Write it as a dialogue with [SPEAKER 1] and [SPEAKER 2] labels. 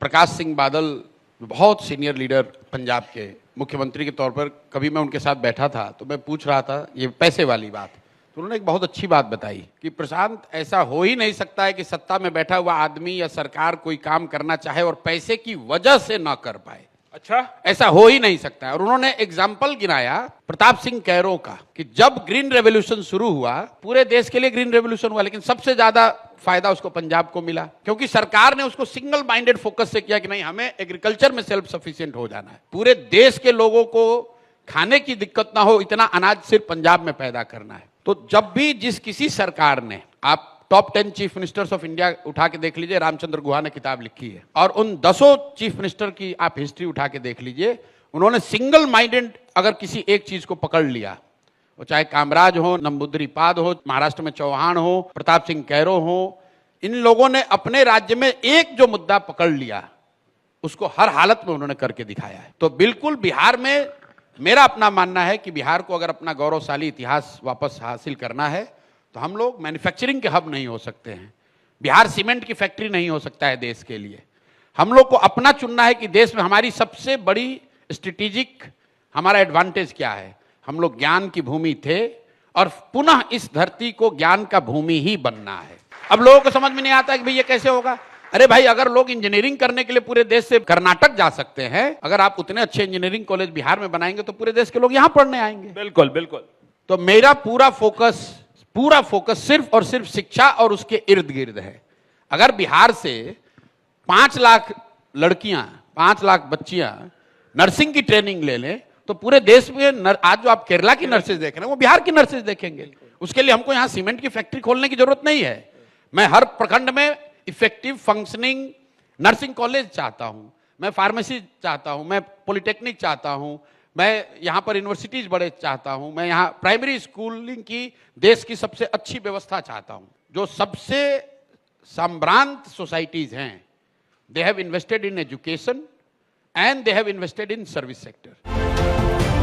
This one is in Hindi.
[SPEAKER 1] प्रकाश सिंह बादल बहुत सीनियर लीडर पंजाब के मुख्यमंत्री के तौर पर, कभी मैं उनके साथ बैठा था तो मैं पूछ रहा था ये पैसे वाली बात, तो उन्होंने एक बहुत अच्छी बात बताई कि प्रशांत, ऐसा हो ही नहीं सकता है कि सत्ता में बैठा हुआ आदमी या सरकार कोई काम करना चाहे और पैसे की वजह से ना कर पाए।
[SPEAKER 2] अच्छा,
[SPEAKER 1] ऐसा हो ही नहीं सकता है। और उन्होंने एग्जाम्पल गिनाया प्रताप सिंह कैरो का कि जब ग्रीन रेवोल्यूशन शुरू हुआ, पूरे देश के लिए ग्रीन रेवोल्यूशन हुआ, लेकिन सबसे ज्यादा फायदा उसको पंजाब को मिला क्योंकि सरकार ने उसको सिंगल माइंडेड फोकस से किया कि नहीं, हमें एग्रीकल्चर में सेल्फ सफिशिएंट हो जाना है, पूरे देश के लोगों को खाने की दिक्कत ना हो, इतना अनाज सिर्फ पंजाब में पैदा करना है। तो जब भी जिस किसी सरकार ने, आप top 10 chief ministers of India उठा के देख लीजिए, रामचंद्र गुहा ने किताब लिखी है, और उन 10 चीफ मिनिस्टर की आप हिस्ट्री उठा के देख लीजिए, उन्होंने सिंगल माइंडेड अगर किसी एक चीज को पकड़ लिया, वो चाहे कामराज हो, नंबूदरीपाद हो, महाराष्ट्र में चौहान हो, प्रताप सिंह कैरो हो, इन लोगों ने अपने राज्य में एक जो मुद्दा पकड़ लिया उसको हर हालत में उन्होंने करके दिखाया है। तो बिल्कुल बिहार में मेरा अपना मानना है कि बिहार को अगर अपना गौरवशाली इतिहास वापस हासिल करना है तो हम लोग मैन्युफैक्चरिंग के हब नहीं हो सकते हैं। बिहार सीमेंट की फैक्ट्री नहीं हो सकता है देश के लिए। हम लोग को अपना चुनना है कि देश में हमारी सबसे बड़ी स्ट्रेटेजिक हमारा एडवांटेज क्या है। हम लोग ज्ञान की भूमि थे और पुनः इस धरती को ज्ञान का भूमि ही बनना है। अब लोगों को समझ में नहीं आता कि भाई ये कैसे होगा। अरे भाई, अगर लोग इंजीनियरिंग करने के लिए पूरे देश से कर्नाटक जा सकते हैं, अगर आप उतने अच्छे इंजीनियरिंग कॉलेज बिहार में बनाएंगे तो पूरे देश के लोग यहां पढ़ने आएंगे।
[SPEAKER 2] बिल्कुल बिल्कुल।
[SPEAKER 1] तो मेरा पूरा फोकस सिर्फ और सिर्फ शिक्षा और उसके इर्द गिर्द है। अगर बिहार से 5 लाख लड़कियां, 5 लाख बच्चियां नर्सिंग की ट्रेनिंग ले लें तो पूरे देश में आज जो आप केरला की नर्सेज देख रहे हैं वो बिहार की नर्सेज देखेंगे। उसके लिए हमको यहां सीमेंट की फैक्ट्री खोलने की जरूरत नहीं है। मैं हर प्रखंड में इफेक्टिव फंक्शनिंग नर्सिंग कॉलेज चाहता हूं, मैं फार्मेसी चाहता हूं, मैं पॉलिटेक्निक चाहता हूं, मैं यहां पर यूनिवर्सिटीज बड़े चाहता हूं, मैं यहां प्राइमरी स्कूलिंग की देश की सबसे अच्छी व्यवस्था चाहता हूं। जो सबसे संभ्रांत सोसाइटीज हैं, they have invested in education and they have invested in service sector.